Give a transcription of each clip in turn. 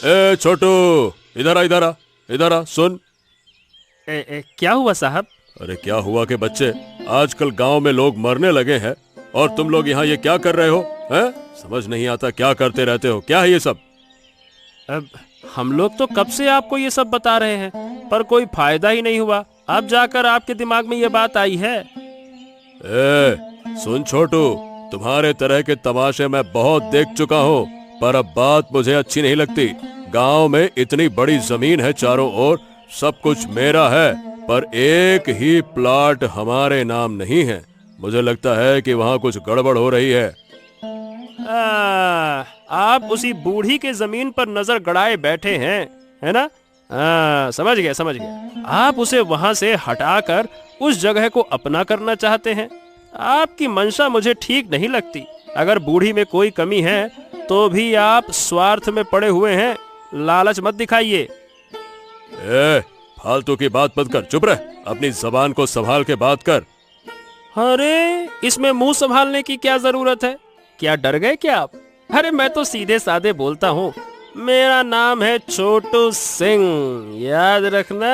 ए छोटू, इधर आ इधर आ इधर आ, सुन। क्या हुआ साहब? अरे क्या हुआ कि बच्चे, आजकल गांव में लोग मरने लगे हैं और तुम लोग यहाँ ये क्या कर रहे हो? हैं? समझ नहीं आता, क्या करते रहते हो? क्या है ये सब? अब हम लोग तो कब से आपको ये सब बता रहे हैं, पर कोई फायदा ही नहीं हुआ। अब जाकर आपके दिमाग में ये बात आई है। सुन छोटू, तुम्हारे तरह के तमाशे मैं बहुत देख चुका हूँ, पर अब बात मुझे अच्छी नहीं लगती। गांव में इतनी बड़ी जमीन है, चारों ओर सब कुछ मेरा है, पर एक ही प्लाट हमारे नाम नहीं है। मुझे लगता है कि वहाँ कुछ गड़बड़ हो रही है। आप उसी बूढ़ी के जमीन पर नजर गड़ाए बैठे हैं, है ना? समझ गया समझ गया। आप उसे वहां से हटाकर उस जगह को अपना करना चाहते हैं। आपकी मंशा मुझे ठीक नहीं लगती। अगर बूढ़ी में कोई कमी है तो भी आप स्वार्थ में पड़े हुए हैं। लालच मत दिखाइए। फालतू की बात मत कर, चुप रह, अपनी जबान को संभाल के बात कर। अरे इसमें मुंह संभालने की क्या जरूरत है? क्या डर गए क्या आप? अरे मैं तो सीधे साधे बोलता हूँ। मेरा नाम है छोटू सिंह, याद रखना।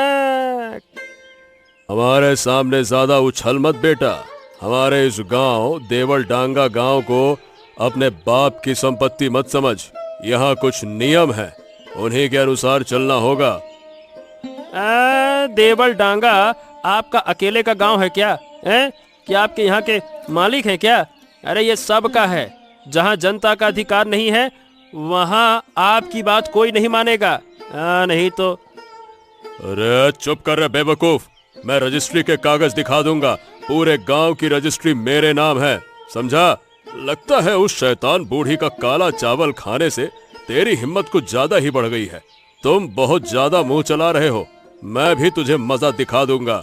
हमारे सामने ज्यादा उछल मत बेटा। हमारे इस गांव देवल डांगा गांव को अपने बाप की संपत्ति मत समझ। यहाँ कुछ नियम है, उन्हीं के अनुसार चलना होगा। देवल डांगा आपका अकेले का गांव है क्या? क्या आपके यहाँ के मालिक हैं क्या? अरे ये सबका है। जहाँ जनता का अधिकार नहीं है वहाँ आपकी बात कोई नहीं मानेगा। नहीं तो। अरे चुप कर रहे बेवकूफ, मैं रजिस्ट्री के कागज दिखा दूंगा। पूरे गांव की रजिस्ट्री मेरे नाम है, समझा? लगता है उस शैतान बूढ़ी का काला चावल खाने से तेरी हिम्मत कुछ ज्यादा ही बढ़ गई है। तुम बहुत ज्यादा मुंह चला रहे हो, मैं भी तुझे मजा दिखा दूंगा।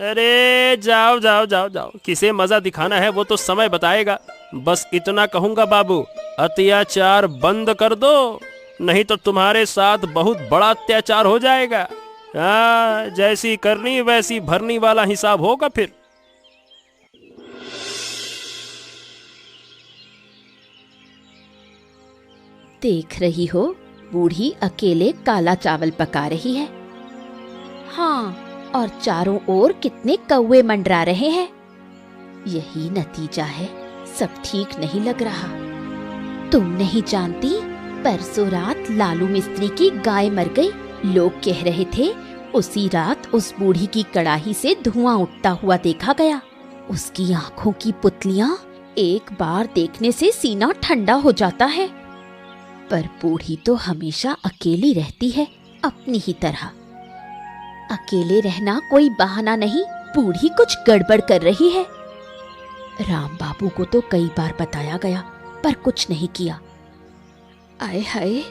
अरे जाओ जाओ जाओ जाओ, किसे मजा दिखाना है वो तो समय बताएगा। बस इतना कहूंगा बाबू, अत्याचार बंद कर दो, नहीं तो तुम्हारे साथ बहुत बड़ा अत्याचार हो जाएगा। जैसी करनी वैसी भरनी वाला हिसाब होगा फिर। देख रही हो, बूढ़ी अकेले काला चावल पका रही है। हाँ, और चारों ओर कितने कौवे मंडरा रहे हैं। यही नतीजा है। सब ठीक नहीं लग रहा। तुम नहीं जानती, परसों रात लालू मिस्त्री की गाय मर गई। लोग कह रहे थे उसी रात उस बूढ़ी की कड़ाही से धुआं उठता हुआ देखा गया। उसकी आंखों की पुतलियां एक बार देखने से सीना ठंडा हो जाता है। पर बूढ़ी तो हमेशा अकेली रहती है, अपनी ही तरह। अकेले रहना कोई बहाना नहीं। बूढ़ी कुछ गड़बड़ कर रही है। राम बाबू को तो कई बार बताया गया, पर कुछ नहीं किया। आए हाय,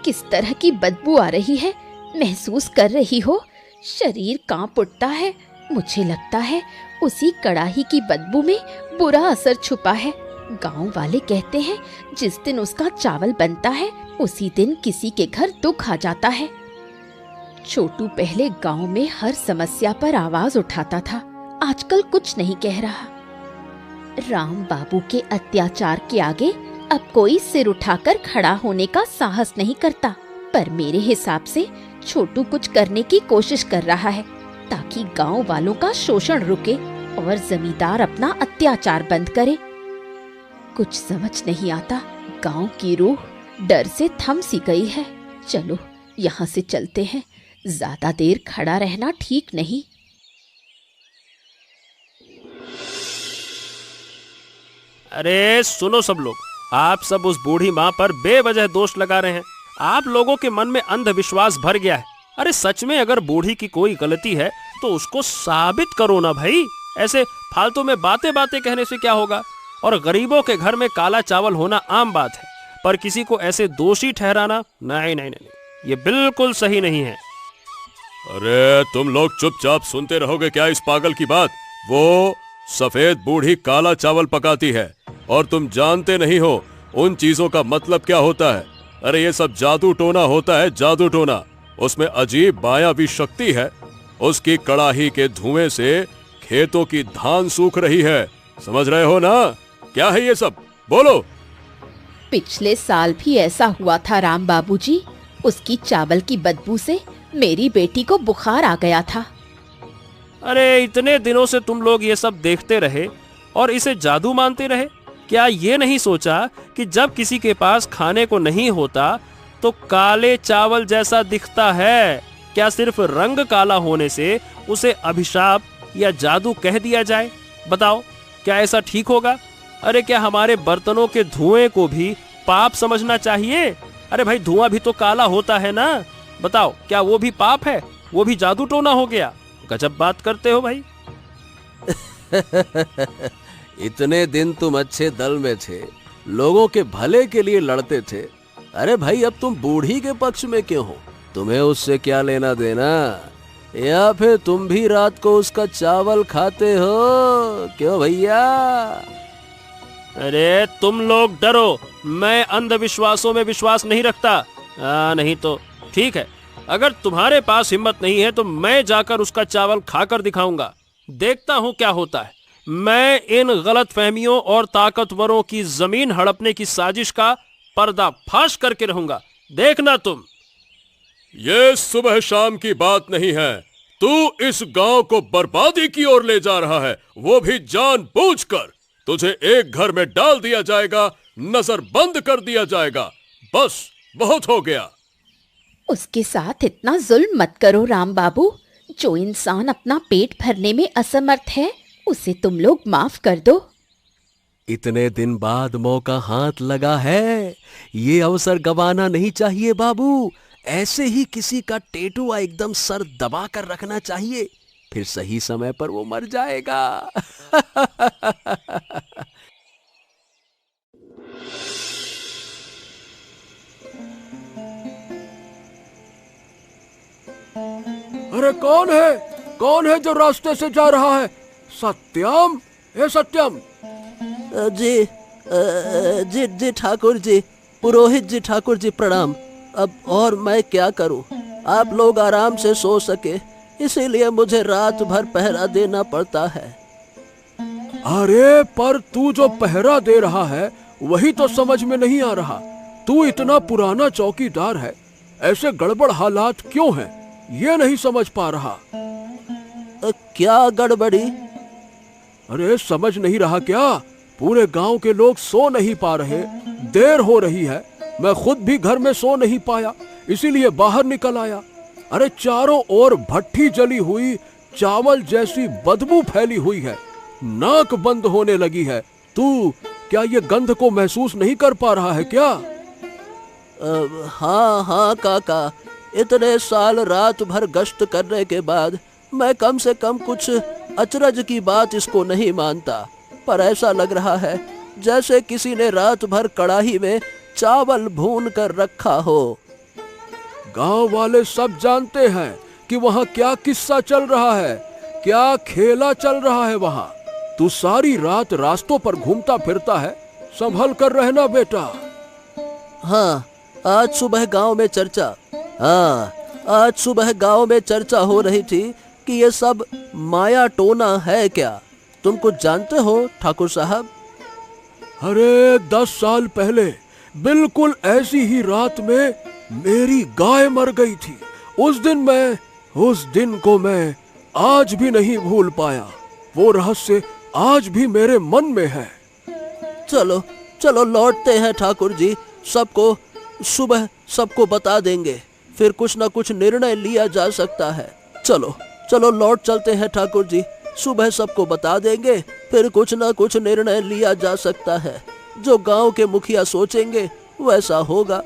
किस तरह की बदबू आ रही है, महसूस कर रही हो? शरीर कांप उठता है। मुझे लगता है उसी कड़ाही की बदबू में बुरा असर छुपा है। गांव वाले कहते हैं जिस दिन उसका चावल बनता है उसी दिन किसी के घर दुख आ जाता है। छोटू पहले गांव में हर समस्या पर आवाज उठाता था, आजकल कुछ नहीं कह रहा। राम बाबू के अत्याचार के आगे अब कोई सिर उठाकर खड़ा होने का साहस नहीं करता। पर मेरे हिसाब से छोटू कुछ करने की कोशिश कर रहा है ताकि गांव वालों का शोषण रुके और जमींदार अपना अत्याचार बंद करे। कुछ समझ नहीं आता। गांव की रूह डर से थम सी गई है। चलो यहाँ से चलते हैं, ज्यादा देर खड़ा रहना ठीक नहीं। अरे सुनो सब लोग, आप सब उस बूढ़ी माँ पर बेवजह दोष लगा रहे हैं। आप लोगों के मन में अंधविश्वास भर गया है। अरे सच में अगर बूढ़ी की कोई गलती है तो उसको साबित करो ना भाई। ऐसे फालतू में बातें बातें कहने से क्या होगा? और गरीबों के घर में काला चावल होना आम बात है, पर किसी को ऐसे दोषी ठहराना नहीं नहीं नहीं, ये बिल्कुल सही नहीं है। अरे तुम लोग चुपचाप सुनते रहोगे क्या इस पागल की बात? वो सफेद बूढ़ी काला चावल पकाती है और तुम जानते नहीं हो उन चीजों का मतलब क्या होता है। अरे ये सब जादू टोना होता है, जादू टोना। उसमें अजीब मायावी शक्ति है। उसकी कड़ाही के धुएं से खेतों की धान सूख रही है, समझ रहे हो ना? क्या है ये सब? बोलो। पिछले साल भी ऐसा हुआ था राम बाबूजी। उसकी चावल की बदबू से मेरी बेटी को बुखार आ गया था। अरे इतने दिनों से तुम लोग ये सब देखते रहे और इसे जादू मानते रहे। क्या ये नहीं सोचा कि जब किसी के पास खाने को नहीं होता तो काले चावल जैसा दिखता है? क्या सिर्फ रंग काला होने से उसे अभिशाप या जादू कह दिया जाए? बताओ, क्या ऐसा ठीक होगा? अरे क्या हमारे बर्तनों के धुएं को भी पाप समझना चाहिए? अरे भाई, धुआं भी तो काला होता है ना। बताओ, क्या वो भी पाप है? वो भी जादू टोना हो गया? गजब बात करते हो भाई। इतने दिन तुम अच्छे दल में थे, लोगों के भले के लिए लड़ते थे। अरे भाई, अब तुम बूढ़ी के पक्ष में क्यों हो? तुम्हें उससे क्या लेना देना? या फिर तुम भी रात को उसका चावल खाते हो? क्यों भैया? अरे तुम लोग डरो, मैं अंधविश्वासों में विश्वास नहीं रखता। नहीं तो ठीक है, अगर तुम्हारे पास हिम्मत नहीं है तो मैं जाकर उसका चावल खाकर दिखाऊंगा। देखता हूं क्या होता है। मैं इन गलतफहमियों और ताकतवरों की जमीन हड़पने की साजिश का पर्दाफाश करके रहूंगा। देखना तुम। ये सुबह शाम की बात नहीं है। तू इस गांव को बर्बादी की ओर ले जा रहा है, वो भी जानबूझकर। तुझे एक घर में डाल दिया जाएगा, नजर बंद कर दिया जाएगा। बस बहुत हो गया। उसके साथ इतना जुल्म मत करो राम बाबू। जो इंसान अपना पेट भरने में असमर्थ है, उसे तुम लोग माफ कर दो। इतने दिन बाद मौका हाथ लगा है, ये अवसर गंवाना नहीं चाहिए बाबू। ऐसे ही किसी का टेटुआ एकदम सर दबा कर रखना चाहिए, फिर सही समय पर वो मर जाएगा। अरे कौन है? कौन है जो रास्ते से जा रहा है? सत्यम, हे सत्यम। जी ठाकुर जी, पुरोहित जी, ठाकुर जी प्रणाम। अब और मैं क्या करूं? आप लोग आराम से सो सके, इसीलिए मुझे रात भर पहरा देना पड़ता है। अरे पर तू जो पहरा दे रहा है वही तो समझ में नहीं आ रहा। तू इतना पुराना चौकीदार है, ऐसे गड़बड़ हालात क्यों हैं? ये नहीं समझ पा रहा। क्या गड़बड़ी? अरे समझ नहीं रहा क्या? पूरे गांव के लोग सो नहीं पा रहे, देर हो रही है। मैं खुद भी घर में सो नहीं पाया, इसीलिए बाहर निकल आया। अरे चारों ओर भट्ठी जली हुई, चावल जैसी बदबू फैली हुई है, नाक बंद होने लगी है। तू क्या ये गंध को महसूस नहीं कर पा रहा है क्या? हाँ काका, इतने साल रात भर गश्त करने के बाद मैं कम से कम कुछ अचरज की बात इसको नहीं मानता, पर ऐसा लग रहा है जैसे किसी ने रात भर कड़ाही में चावल भून कर रखा हो। गांव वाले सब जानते हैं कि वहाँ क्या किस्सा चल रहा है, क्या खेला चल रहा है वहाँ। तू सारी रात रास्तों पर घूमता फिरता है, संभल कर रहना बेटा। हाँ, आज सुबह गांव में चर्चा हो रही थी कि ये सब माया टोना है क्या? तुम कुछ जानते हो ठाकुर साहब? अरे 10 साल पहले बिल्कुल ऐसी ही रात में मेरी गाय मर गई थी। उस दिन को मैं आज भी नहीं भूल पाया। वो रहस्य आज भी मेरे मन में है। चलो लौटते हैं ठाकुर जी। सुबह सबको बता देंगे, फिर कुछ न कुछ निर्णय लिया जा सकता है। चलो लौट चलते हैं ठाकुर जी। सुबह सबको बता देंगे, फिर कुछ न कुछ निर्णय लिया जा सकता है। जो गांव के मुखिया सोचेंगे वैसा होगा।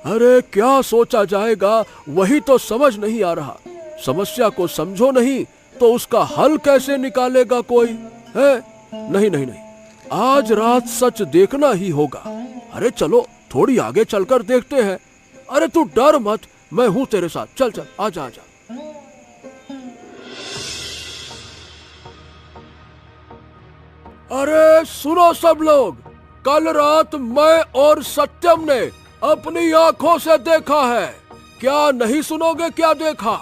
अरे क्या सोचा जाएगा वही तो समझ नहीं आ रहा। समस्या को समझो नहीं तो उसका हल कैसे निकालेगा कोई है? नहीं, आज रात सच देखना ही होगा। अरे चलो थोड़ी आगे चलकर देखते हैं। अरे तू डर मत, मैं हूं तेरे साथ। चल आजा। अरे सुनो सब लोग, कल रात मैं और सत्यम ने अपनी आंखों से देखा है। क्या नहीं सुनोगे? क्या देखा?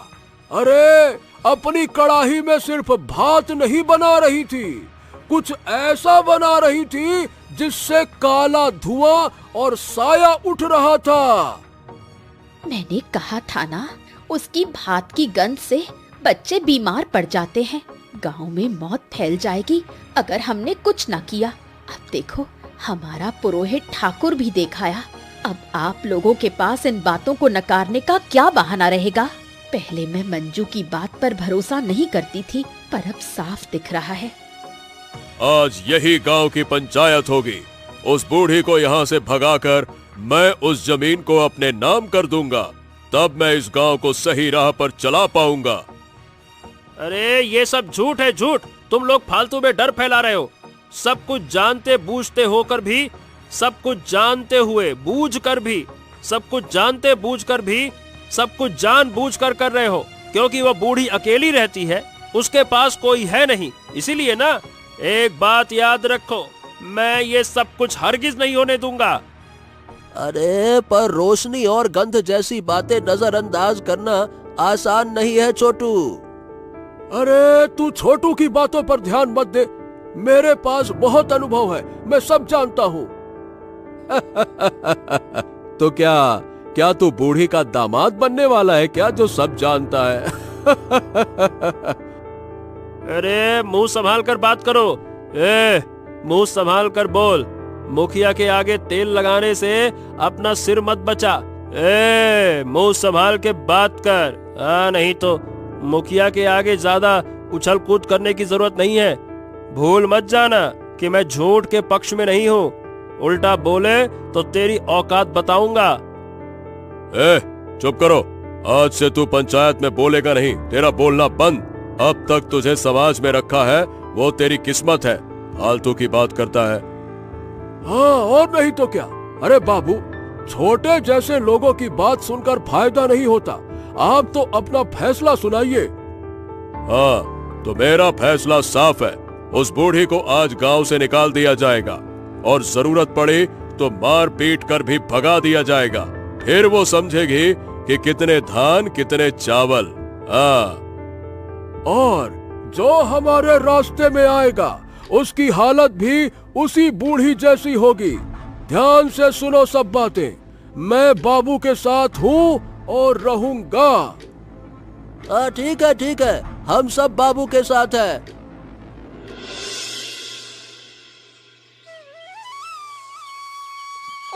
अरे अपनी कड़ाही में सिर्फ भात नहीं बना रही थी, कुछ ऐसा बना रही थी जिससे काला धुआं और साया उठ रहा था। मैंने कहा था ना, उसकी भात की गंध से बच्चे बीमार पड़ जाते हैं। गांव में मौत फैल जाएगी अगर हमने कुछ न किया। अब देखो, हमारा पुरोहित ठाकुर भी देखाया। अब आप लोगों के पास इन बातों को नकारने का क्या बहाना रहेगा? पहले मैं मंजू की बात पर भरोसा नहीं करती थी, पर अब साफ दिख रहा है। आज यही गांव की पंचायत होगी। उस बूढ़ी को यहाँ से भगाकर मैं उस जमीन को अपने नाम कर दूंगा। तब मैं इस गांव को सही राह पर चला पाऊंगा। अरे ये सब झूठ है, झूठ। तुम लोग फालतू में डर फैला रहे हो। सब कुछ जानते बूझते होकर भी, सब कुछ जानते हुए बूझ कर भी, सब कुछ जानते बूझ कर भी, सब कुछ जान बूझ कर कर रहे हो। क्योंकि वो बूढ़ी अकेली रहती है, उसके पास कोई है नहीं, इसीलिए ना। एक बात याद रखो, मैं ये सब कुछ हरगिज नहीं होने दूंगा। अरे पर रोशनी और गंध जैसी बातें नजरअंदाज करना आसान नहीं है छोटू। अरे तू छोटू की बातों पर ध्यान मत दे। मेरे पास बहुत अनुभव है, मैं सब जानता हूँ। तो क्या तू बूढ़ी का दामाद बनने वाला है क्या, जो सब जानता है? अरे मुंह संभाल कर बात करो। मुंह संभाल कर बोल। मुखिया के आगे तेल लगाने से अपना सिर मत बचा। मुंह संभाल के बात कर। नहीं तो मुखिया के आगे ज्यादा उछल कूद करने की जरूरत नहीं है। भूल मत जाना कि मैं झूठ के पक्ष में नहीं हूँ। उल्टा बोले तो तेरी औकात बताऊंगा। चुप करो। आज से तू पंचायत में बोलेगा नहीं। तेरा बोलना बंद। अब तक तुझे समाज में रखा है वो तेरी किस्मत है। फालतू की बात करता है। हाँ और नहीं तो क्या। अरे बाबू, छोटे जैसे लोगों की बात सुनकर फायदा नहीं होता। आप तो अपना फैसला सुनाइए। हाँ तो मेरा फैसला साफ है। उस बूढ़ी को आज गांव से निकाल दिया जाएगा और जरूरत पड़ी तो मार पीट कर भी भगा दिया जाएगा। फिर वो समझेगी कि कितने धान कितने चावल। और जो हमारे रास्ते में आएगा उसकी हालत भी उसी बूढ़ी जैसी होगी। ध्यान से सुनो सब बातें। मैं बाबू के साथ हूँ और रहूंगा। ठीक है, हम सब बाबू के साथ हैं।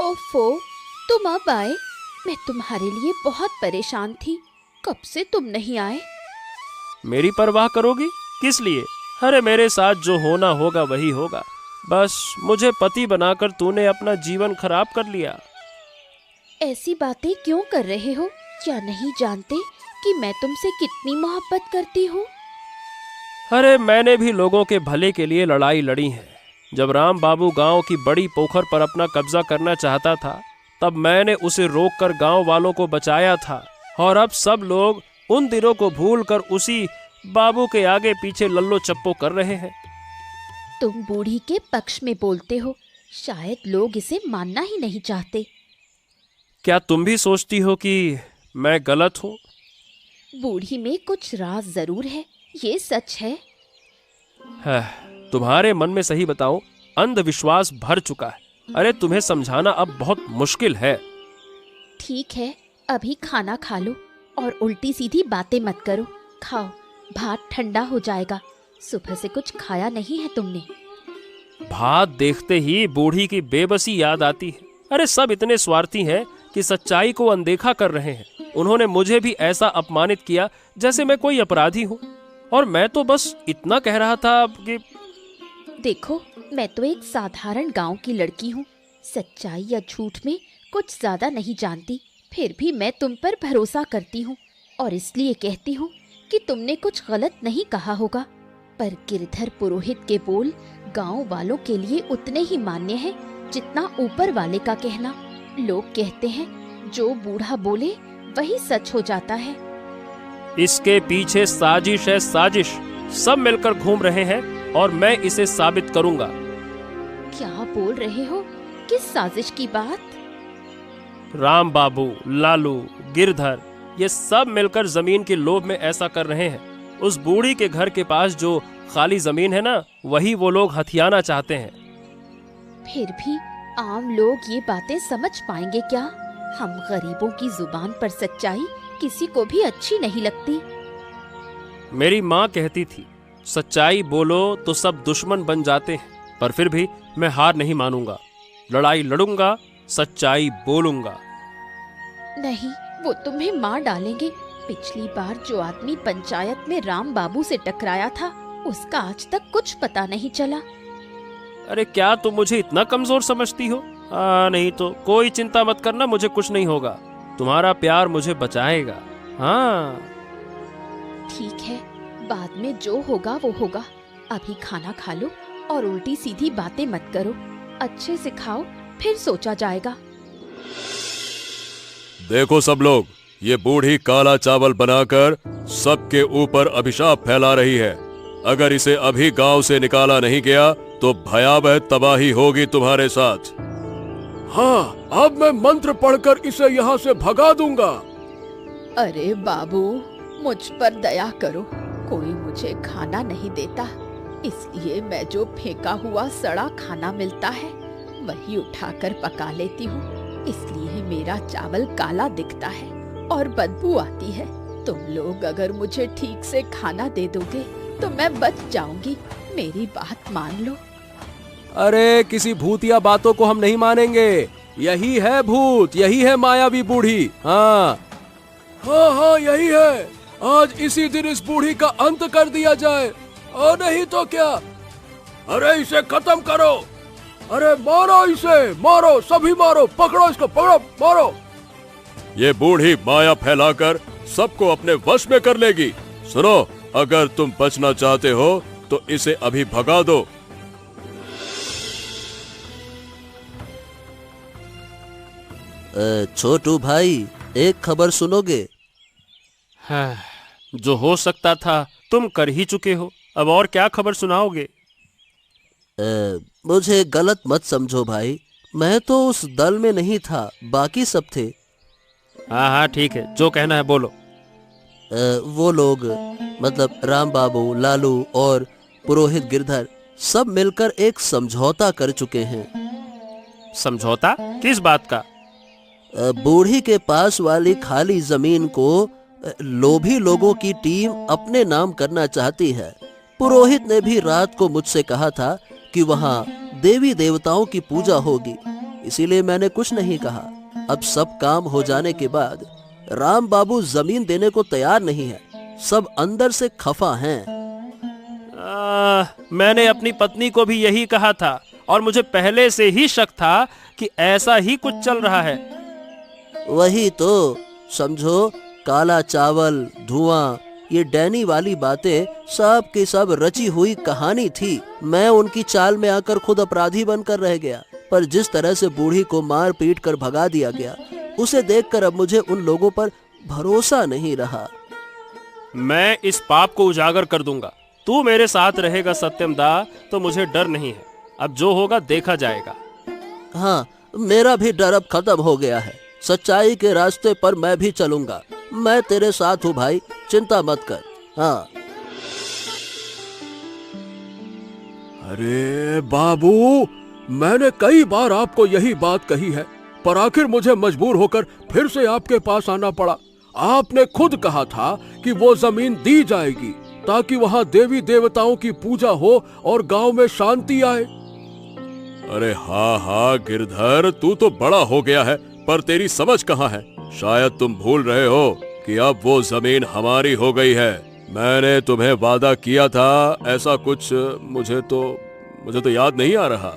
ओफो, तुम अब आए। मैं तुम्हारे लिए बहुत परेशान थी। कब से तुम नहीं आए? मेरी परवाह करोगी किस लिए? अरे मेरे साथ जो होना होगा वही होगा। बस मुझे पति बनाकर तूने अपना जीवन खराब कर लिया। ऐसी बातें क्यों कर रहे हो? क्या नहीं जानते कि मैं तुमसे कितनी मोहब्बत करती हूँ? अरे मैंने भी लोगों के भले के लिए लड़ाई लड़ी है। जब राम बाबू गांव की बड़ी पोखर पर अपना कब्जा करना चाहता था, तब मैंने उसे रोककर गांव वालों को बचाया था। और अब सब लोग उन दिनों को भूलकर उसी बाबू के आगे पीछे लल्लो चप्पो कर रहे हैं। तुम बूढ़ी के पक्ष में बोलते हो। शायद लोग इसे मानना ही नहीं चाहते। क्या तुम भी सोचती हो कि मैं गलत हूँ? बूढ़ी में कुछ राज जरूर है, ये सच है। तुम्हारे मन में सही बताऊं, अंधविश्वास भर चुका है। अरे तुम्हें समझाना अब बहुत मुश्किल है। ठीक है, अभी खाना खा लो और उल्टी सीधी बातें मत करो। खाओ, भात ठंडा हो जाएगा। सुबह से कुछ खाया नहीं है तुमने। भात देखते ही बूढ़ी की बेबसी याद आती है। अरे सब इतने स्वार्थी हैं कि सच्चाई को अनदेखा कर रहे हैं। उन्होंने मुझे भी ऐसा अपमानित किया जैसे मैं कोई अपराधी हूँ। और मैं तो बस इतना कह रहा था कि देखो, मैं तो एक साधारण गांव की लड़की हूँ। सच्चाई या झूठ में कुछ ज्यादा नहीं जानती। फिर भी मैं तुम पर भरोसा करती हूँ और इसलिए कहती हूँ कि तुमने कुछ गलत नहीं कहा होगा। पर गिरधर पुरोहित के बोल गांव वालों के लिए उतने ही मान्य हैं जितना ऊपर वाले का कहना। लोग कहते हैं जो बूढ़ा बोले वही सच हो जाता है। इसके पीछे साजिश है, साजिश। सब मिलकर घूम रहे हैं और मैं इसे साबित करूंगा। क्या बोल रहे हो? किस साजिश की बात? राम बाबू, लालू, गिरधर, ये सब मिलकर जमीन के लोभ में ऐसा कर रहे हैं। उस बूढ़ी के घर के पास जो खाली जमीन है ना, वही वो लोग हथियाना चाहते हैं। फिर भी आम लोग ये बातें समझ पाएंगे क्या? हम गरीबों की जुबान पर सच्चाई किसी को भी अच्छी नहीं लगती। मेरी माँ कहती थी, सच्चाई बोलो तो सब दुश्मन बन जाते हैं, पर फिर भी मैं हार नहीं मानूंगा। लड़ाई लड़ूंगा, सच्चाई बोलूंगा। नहीं, वो तुम्हें मार डालेंगे। पिछली बार जो आदमी पंचायत में राम बाबू से टकराया था, उसका आज तक कुछ पता नहीं चला। अरे क्या तुम मुझे इतना कमजोर समझती हो? नहीं तो कोई चिंता मत करना, मुझे कुछ नहीं होगा। तुम्हारा प्यार मुझे बचाएगा। हाँ ठीक है, बाद में जो होगा वो होगा। अभी खाना खा लो और उल्टी सीधी बातें मत करो। अच्छे से खाओ, फिर सोचा जाएगा। देखो सब लोग, ये बूढ़ी काला चावल बनाकर सबके ऊपर अभिशाप फैला रही है। अगर इसे अभी गांव से निकाला नहीं गया तो भयावह तबाही होगी तुम्हारे साथ। हाँ, अब मैं मंत्र पढ़कर इसे यहाँ से भगा दूंगा। अरे बाबू, मुझ पर दया करो। कोई मुझे खाना नहीं देता, इसलिए मैं जो फेंका हुआ सड़ा खाना मिलता है वही उठाकर पका लेती हूँ। इसलिए मेरा चावल काला दिखता है और बदबू आती है। तुम लोग अगर मुझे ठीक से खाना दे दोगे तो मैं बच जाऊंगी। मेरी बात मान लो। अरे किसी भूतिया बातों को हम नहीं मानेंगे। यही है भूत, यही है मायावी बूढ़ी। हाँ हाँ हाँ, यही है। आज इसी दिन इस बूढ़ी का अंत कर दिया जाए, और नहीं तो क्या। अरे इसे खत्म करो। अरे मारो इसे, मारो, सभी मारो, पकड़ो इसको, पकड़ो, मारो। ये बूढ़ी माया फैलाकर सबको अपने वश में कर लेगी। सुनो, अगर तुम बचना चाहते हो तो इसे अभी भगा दो। छोटू भाई, एक खबर सुनोगे? हाँ, जो हो सकता था तुम कर ही चुके हो। अब और क्या खबर सुनाओगे? मुझे गलत मत समझो भाई, मैं तो उस दल में नहीं था, बाकी सब थे। हाँ हाँ ठीक है, जो कहना है बोलो। वो लोग, मतलब राम बाबू, लालू और पुरोहित गिरधर, सब मिलकर एक समझौता कर चुके हैं। समझौता? किस बात का? बूढ़ी के पास वाली खाली जमीन को लोभी लोगों की टीम अपने नाम करना चाहती है। पुरोहित ने भी रात को मुझसे कहा था कि वहाँ देवी देवताओं की पूजा होगी, इसीलिए मैंने कुछ नहीं कहा। अब सब काम हो जाने के बाद राम बाबू जमीन देने को तैयार नहीं है। सब अंदर से खफा हैं। मैंने अपनी पत्नी को भी यही कहा था और मुझे पहले से ही शक था कि ऐसा ही कुछ चल रहा है। वही तो समझो, काला चावल, धुआं, ये डैनी वाली बातें सब की सब रची हुई कहानी थी। मैं उनकी चाल में आकर खुद अपराधी बनकर रह गया। पर जिस तरह से बूढ़ी को मार पीट कर भगा दिया गया, उसे देखकर अब मुझे उन लोगों पर भरोसा नहीं रहा। मैं इस पाप को उजागर कर दूंगा। तू मेरे साथ रहेगा सत्यम दा, तो मुझे डर नहीं है। अब जो होगा देखा जाएगा। हाँ, मेरा भी डर अब खत्म हो गया है। सच्चाई के रास्ते पर मैं भी चलूंगा। मैं तेरे साथ हूँ भाई, चिंता मत कर। हाँ। अरे बाबू, मैंने कई बार आपको यही बात कही है, पर आखिर मुझे मजबूर होकर फिर से आपके पास आना पड़ा। आपने खुद कहा था कि वो जमीन दी जाएगी ताकि वहाँ देवी देवताओं की पूजा हो और गांव में शांति आए। अरे हाँ हाँ गिरधर, तू तो बड़ा हो गया है, पर तेरी समझ कहाँ है? शायद तुम भूल रहे हो कि अब वो जमीन हमारी हो गई है। मैंने तुम्हें वादा किया था ऐसा कुछ, मुझे तो याद नहीं आ रहा।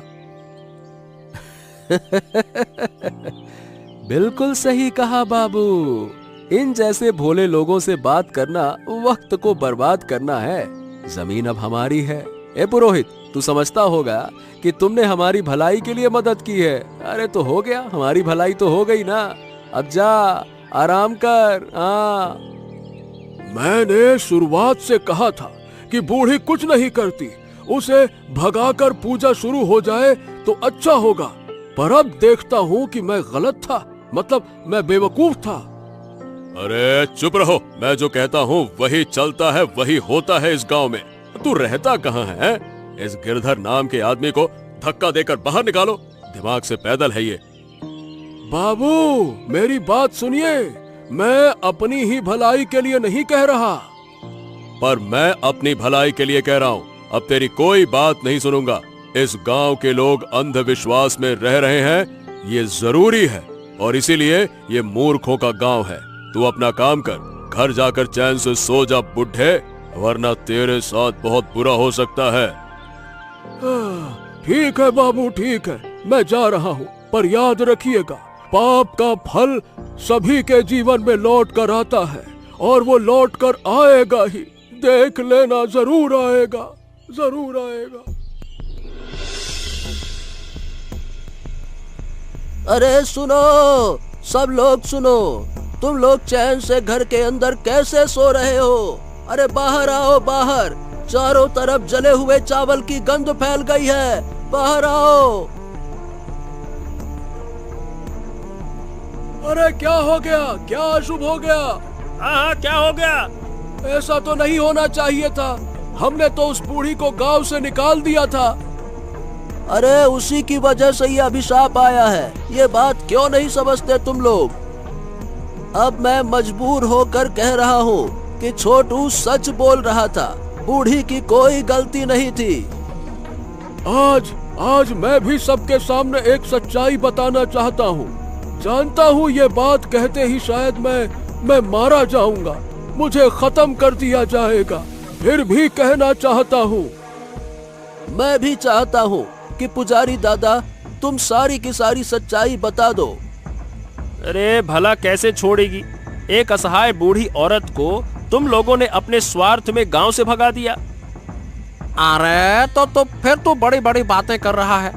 बिल्कुल सही कहा बाबू। इन जैसे भोले लोगों से बात करना वक्त को बर्बाद करना है। जमीन अब हमारी है। ए पुरोहित, तू समझता होगा कि तुमने हमारी भलाई के लिए मदद की है। अरे तो हो गया, हमारी भलाई तो हो गई ना। अब जा, आराम कर। हाँ, मैंने शुरुआत से कहा था कि बूढ़ी कुछ नहीं करती, उसे भगाकर पूजा शुरू हो जाए तो अच्छा होगा। पर अब देखता हूँ कि मैं गलत था, मतलब मैं बेवकूफ था। अरे चुप रहो, मैं जो कहता हूँ वही चलता है, वही होता है इस गांव में। तू रहता कहाँ है? इस गिरधर नाम के आदमी को धक्का देकर बाहर निकालो। दिमाग से पैदल है ये। बाबू मेरी बात सुनिए, मैं अपनी ही भलाई के लिए नहीं कह रहा। पर मैं अपनी भलाई के लिए कह रहा हूँ। अब तेरी कोई बात नहीं सुनूंगा। इस गांव के लोग अंधविश्वास में रह रहे हैं, ये जरूरी है, और इसीलिए ये मूर्खों का गांव है। तू अपना काम कर, घर जाकर चैन से सो जा बुढ़े, वरना तेरे साथ बहुत बुरा हो सकता है। ठीक है बाबू, ठीक है, मैं जा रहा हूँ, पर याद रखिएगा, पाप का फल सभी के जीवन में लौट कर आता है, और वो लौट कर आएगा ही। देख लेना, जरूर आएगा, जरूर आएगा। अरे सुनो, सब लोग सुनो, तुम लोग चैन से घर के अंदर कैसे सो रहे हो? अरे बाहर आओ, बाहर। चारों तरफ जले हुए चावल की गंध फैल गई है, बाहर आओ। अरे क्या हो गया? क्या अशुभ हो गया? हाँ, क्या हो गया? ऐसा तो नहीं होना चाहिए था। हमने तो उस बूढ़ी को गांव से निकाल दिया था। अरे उसी की वजह से ये अभिशाप आया है। ये बात क्यों नहीं समझते तुम लोग? अब मैं मजबूर होकर कह रहा हूँ कि छोटू सच बोल रहा था। बूढ़ी की कोई गलती नहीं थी। आज मैं भी सबके सामने एक सच्चाई बताना चाहता हूँ। जानता हूँ ये बात कहते ही शायद मैं मारा जाऊंगा, मुझे खत्म कर दिया जाएगा, फिर भी कहना चाहता हूँ। मैं भी चाहता हूँ कि पुजारी दादा तुम सारी की सारी सच्चाई बता दो। अरे भला कैसे छोड़ेगी? एक असहाय बूढ़ी औरत को तुम लोगों ने अपने स्वार्थ में गांव से भगा दिया। अरे तो फिर तू बड़ी बड़ी बातें कर रहा है।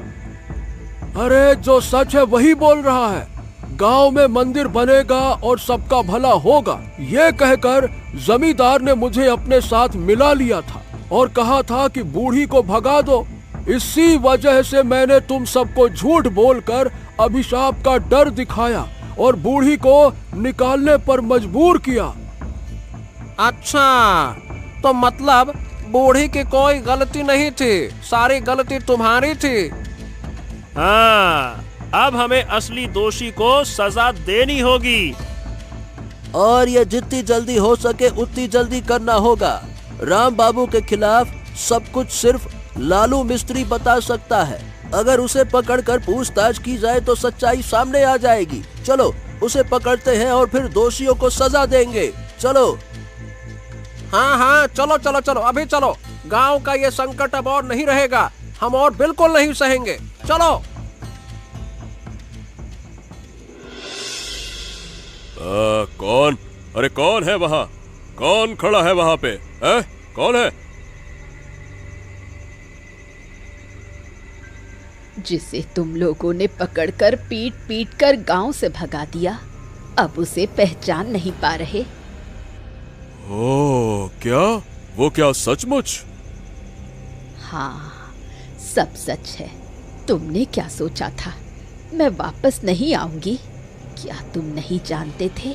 अरे जो सच है वही बोल रहा है। गांव में मंदिर बनेगा और सबका भला होगा, ये कहकर जमींदार ने मुझे अपने साथ मिला लिया था और कहा था कि बूढ़ी को भगा दो। इसी वजह से मैंने तुम सबको झूठ बोलकर अभिशाप का डर दिखाया और बूढ़ी को निकालने पर मजबूर किया। अच्छा, तो मतलब बूढ़ी की कोई गलती नहीं थी, सारी गलती तुम्हारी थी। हाँ, अब हमें असली दोषी को सजा देनी होगी, और ये जितनी जल्दी हो सके उतनी जल्दी करना होगा। राम बाबू के खिलाफ सब कुछ सिर्फ लालू मिस्त्री बता सकता है। अगर उसे पकड़कर पूछताछ की जाए तो सच्चाई सामने आ जाएगी। चलो उसे पकड़ते हैं और फिर दोषियों को सजा देंगे। चलो। हाँ, चलो चलो चलो, अभी चलो। गांव का ये संकट अब और नहीं रहेगा, हम और बिल्कुल नहीं सहेंगे। चलो। कौन? अरे कौन है वहाँ? कौन खड़ा है वहाँ पे? कौन है? जिसे तुम लोगों ने पकड़कर पीट पीट कर गांव से भगा दिया, अब उसे पहचान नहीं पा रहे। ओह, क्या? वो क्या सचमुच? हाँ, सब सच है। तुमने क्या सोचा था, मैं वापस नहीं आऊंगी? क्या तुम नहीं जानते थे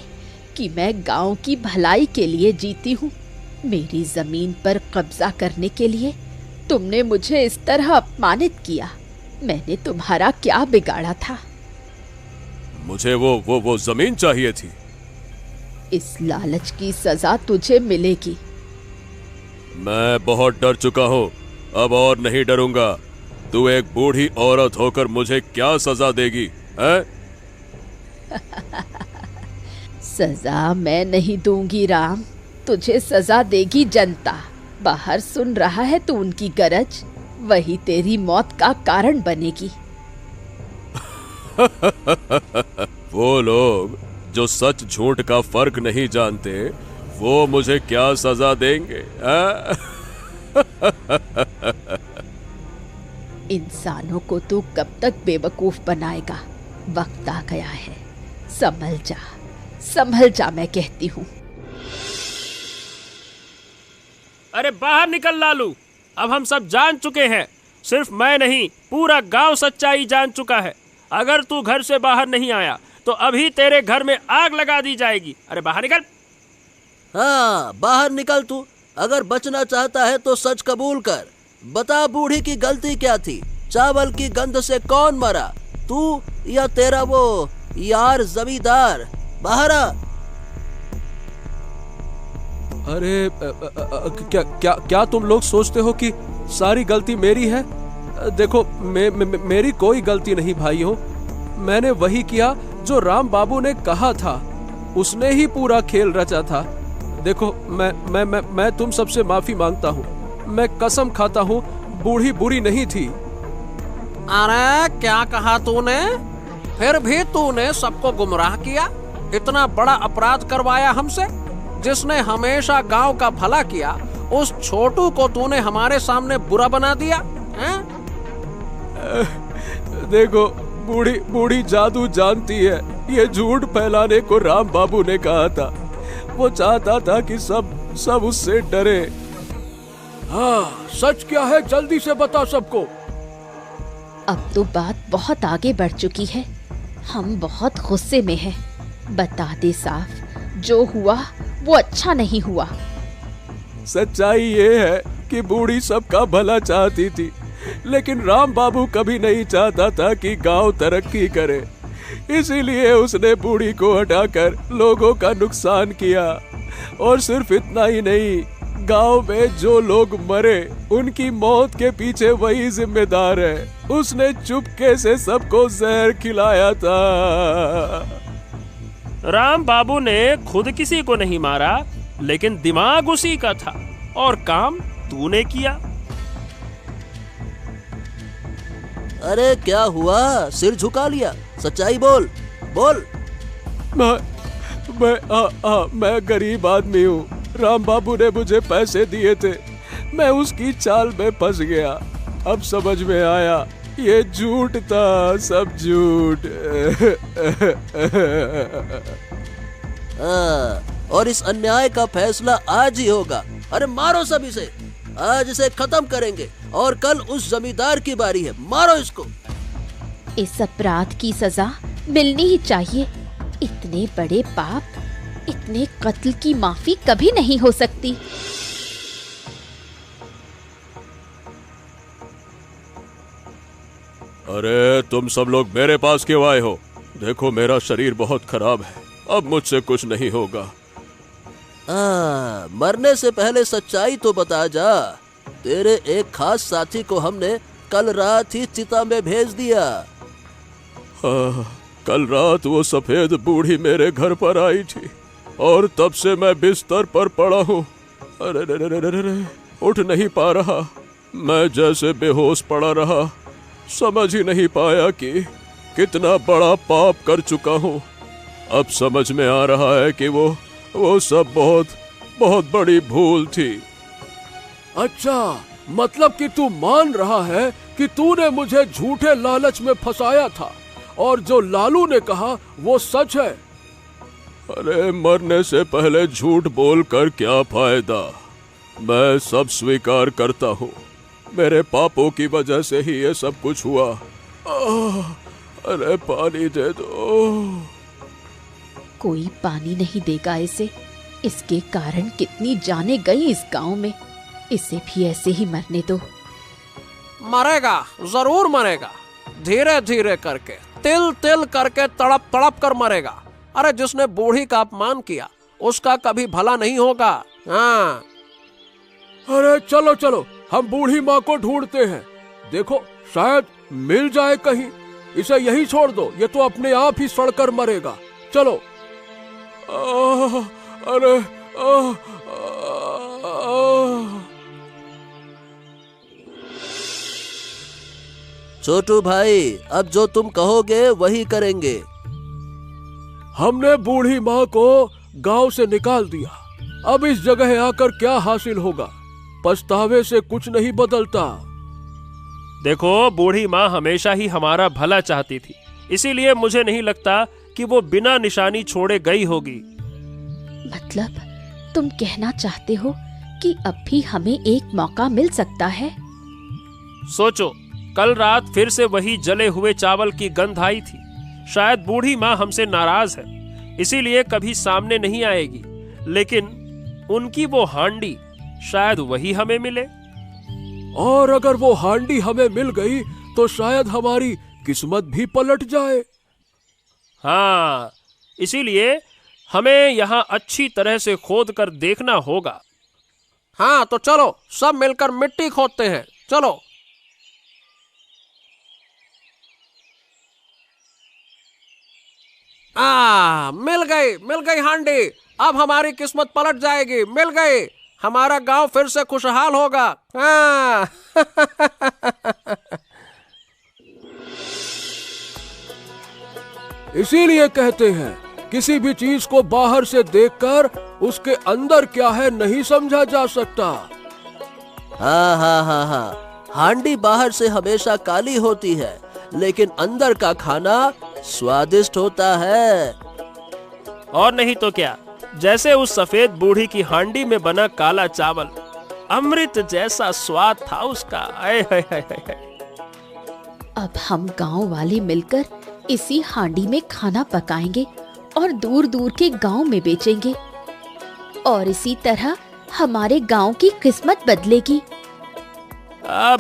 कि मैं गांव की भलाई के लिए जीती हूँ? मेरी जमीन पर कब्जा करने के लिए तुमने मुझे इस तरह अपमानित किया। मैंने तुम्हारा क्या बिगाड़ा था? मुझे वो जमीन चाहिए थी। इस लालच की सजा तुझे मिलेगी। मैं बहुत डर चुका हूँ, अब और नहीं डरूंगा। तू एक बूढ़ी औरत होकर मुझे क्या सजा देगी, हैं? सजा मैं नहीं दूंगी राम, तुझे सजा देगी जनता। बाहर सुन रहा है तू उनकी गरज, वही तेरी मौत का कारण बनेगी। वो लोग जो सच झूठ का फर्क नहीं जानते, वो मुझे क्या सजा देंगे? इंसानों को तू कब तक बेवकूफ बनाएगा? वक्त आ गया है, संभल जा मैं कहती हूँ। अरे बाहर निकल लालू, अब हम सब जान चुके हैं। सिर्फ मैं नहीं, पूरा गांव सच्चाई जान चुका है। अगर तू घर से बाहर नहीं आया तो अभी तेरे घर में आग लगा दी जाएगी। अरे बाहर निकल। हाँ, बाहर निकल तू। अगर बचना चाहता है तो सच कबूल कर। बता बूढ़ी की गलती क्या थी? चावल की गंध से कौन मरा, तू या तेरा वो यार जमींदार? बाहर आ। अरे क्या तुम लोग सोचते हो कि सारी गलती मेरी है? देखो मेरी कोई गलती नहीं भाइयों। मैंने वही किया जो राम बाबू ने कहा था, उसने ही पूरा खेल रचा था। देखो मैं तुम सबसे माफी मांगता हूँ। मैं कसम खाता हूँ बूढ़ी बुरी नहीं थी। अरे क्या कहा तूने? फिर भी तूने सबको गुमराह किया, इतना बड़ा अपराध करवाया हमसे। जिसने हमेशा गांव का भला किया, उस छोटू को तूने हमारे सामने बुरा बना दिया है? देखो बूढ़ी जादू जानती है। ये झूठ फैलाने को राम बाबू ने कहा था। वो चाहता था कि सब उससे डरे। हाँ, सच क्या है जल्दी से बता सबको। अब तो बात बहुत आगे बढ़ चुकी है, हम बहुत गुस्से में हैं। बता दे साफ, जो हुआ वो अच्छा नहीं हुआ। सच्चाई ये है कि बूढ़ी सबका भला चाहती थी, लेकिन राम बाबू कभी नहीं चाहता था कि गांव तरक्की करे। इसीलिए उसने बूढ़ी को हटाकर लोगों का नुकसान किया। और सिर्फ इतना ही नहीं, गांव में जो लोग मरे उनकी मौत के पीछे वही जिम्मेदार है। उसने चुपके से सबको जहर खिलाया था। राम बाबू ने खुद किसी को नहीं मारा, लेकिन दिमाग उसी का था और काम तूने किया। अरे क्या हुआ, सिर झुका लिया? सच्चाई बोल बोल। मैं गरीब आदमी हूँ। राम बाबू ने मुझे पैसे दिए थे, मैं उसकी चाल में फंस गया। अब समझ में आया ये झूठ था, सब झूठ। और इस अन्याय का फैसला आज ही होगा। अरे मारो सभी से, आज इसे खत्म करेंगे और कल उस जमींदार की बारी है। मारो इसको। इस अपराध की सजा मिलनी ही चाहिए। इतने बड़े पाप, इतने कत्ल की माफी कभी नहीं हो सकती। अरे तुम सब लोग मेरे पास क्यों आए हो? देखो मेरा शरीर बहुत खराब है, अब मुझसे कुछ नहीं होगा। मरने से पहले सच्चाई तो बता जा। तेरे एक खास साथी को हमने कल रात ही चिता में भेज दिया। कल रात वो सफेद बूढ़ी मेरे घर पर आई थी और तब से मैं बिस्तर पर पड़ा हूँ। अरे उठ नहीं पा रहा। मैं जैसे बेहोश पड़ा रहा, समझ ही नहीं पाया कि कितना बड़ा पाप कर चुका हूँ। अब समझ में आ रहा है कि वो सब बहुत बड़ी भूल थी। अच्छा, मतलब कि तू मान रहा है कि तूने मुझे झूठे लालच में फंसाया था और जो लालू ने कहा वो सच है। अरे मरने से पहले झूठ बोलकर क्या फायदा? मैं सब स्वीकार करता हूँ। मेरे पापों की वजह से ही ये सब कुछ हुआ। अरे पानी दे दो। कोई पानी नहीं देगा इसे। इसके कारण कितनी जाने गई इस गांव में। इसे भी ऐसे ही मरने दो। मरेगा, जरूर मरेगा। धीरे धीरे करके, तिल तिल करके, तड़प तड़प कर मरेगा। अरे जिसने बूढ़ी का अपमान किया उसका कभी भला नहीं होगा। हाँ। अरे चलो चलो, हम बूढ़ी माँ को ढूंढते हैं। देखो शायद मिल जाए कहीं। इसे यही छोड़ दो, ये तो अपने आप ही सड़कर मरेगा। चलो। अरे छोटू भाई, अब जो तुम कहोगे वही करेंगे। हमने बूढ़ी माँ को गांव से निकाल दिया। अब इस जगह आकर क्या हासिल होगा? पछतावे से कुछ नहीं बदलता। देखो, बूढ़ी माँ हमेशा ही हमारा भला चाहती थी, इसीलिए मुझे नहीं लगता कि वो बिना निशानी छोड़े गई होगी। मतलब तुम कहना चाहते हो कि अब भी हमें एक मौका मिल सकता है? सोचो, कल रात फिर से वही जले हुए चावल की गंध आई थी। शायद बूढ़ी माँ हमसे नाराज है, इसीलिए कभी सामने नहीं आएगी, लेकिन उनकी वो हांडी शायद वही हमें मिले। और अगर वो हांडी हमें मिल गई तो शायद हमारी किस्मत भी पलट जाए। हाँ, इसीलिए हमें यहाँ अच्छी तरह से खोद कर देखना होगा। हाँ तो चलो सब मिलकर मिट्टी खोदते हैं, चलो। मिल गई हांडी। अब हमारी किस्मत पलट जाएगी। मिल गई, हमारा गांव फिर से खुशहाल होगा। हाँ। इसीलिए कहते हैं किसी भी चीज को बाहर से देखकर उसके अंदर क्या है नहीं समझा जा सकता। हाँ हाँ हाँ हाँ, हांडी बाहर से हमेशा काली होती है, लेकिन अंदर का खाना स्वादिष्ट होता है। और नहीं तो क्या, जैसे उस सफेद बूढ़ी की हांडी में बना काला चावल, अमृत जैसा स्वाद था उसका। आए हाय हाय हाय। अब हम गांव वाले मिलकर इसी हांडी में खाना पकाएंगे और दूर दूर के गांव में बेचेंगे, और इसी तरह हमारे गांव की किस्मत बदलेगी।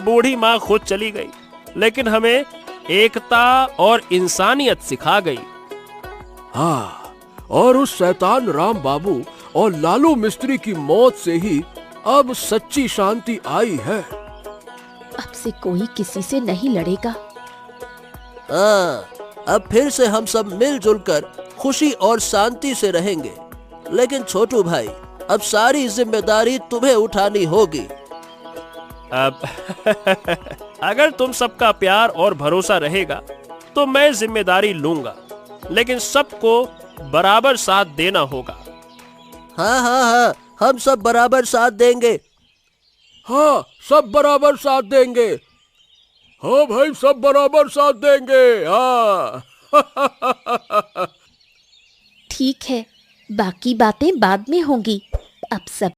बूढ़ी माँ खुद चली गई, लेकिन हमें एकता और इंसानियत सिखा गई। हाँ, और उस शैतान राम बाबू और लालू मिस्त्री की मौत से ही अब सच्ची शांति आई है। अब से कोई किसी से नहीं लड़ेगा। हाँ, अब फिर से हम सब मिलजुल कर खुशी और शांति से रहेंगे। लेकिन छोटू भाई, अब सारी जिम्मेदारी तुम्हें उठानी होगी। अब अगर तुम सबका प्यार और भरोसा रहेगा तो मैं जिम्मेदारी लूंगा, लेकिन सबको बराबर साथ देना होगा। हाँ हाँ हाँ, हम सब बराबर साथ देंगे। हाँ, सब बराबर साथ देंगे। हाँ भाई, सब बराबर साथ देंगे। हाँ। ठीक है, बाकी बातें बाद में होंगी। अब सब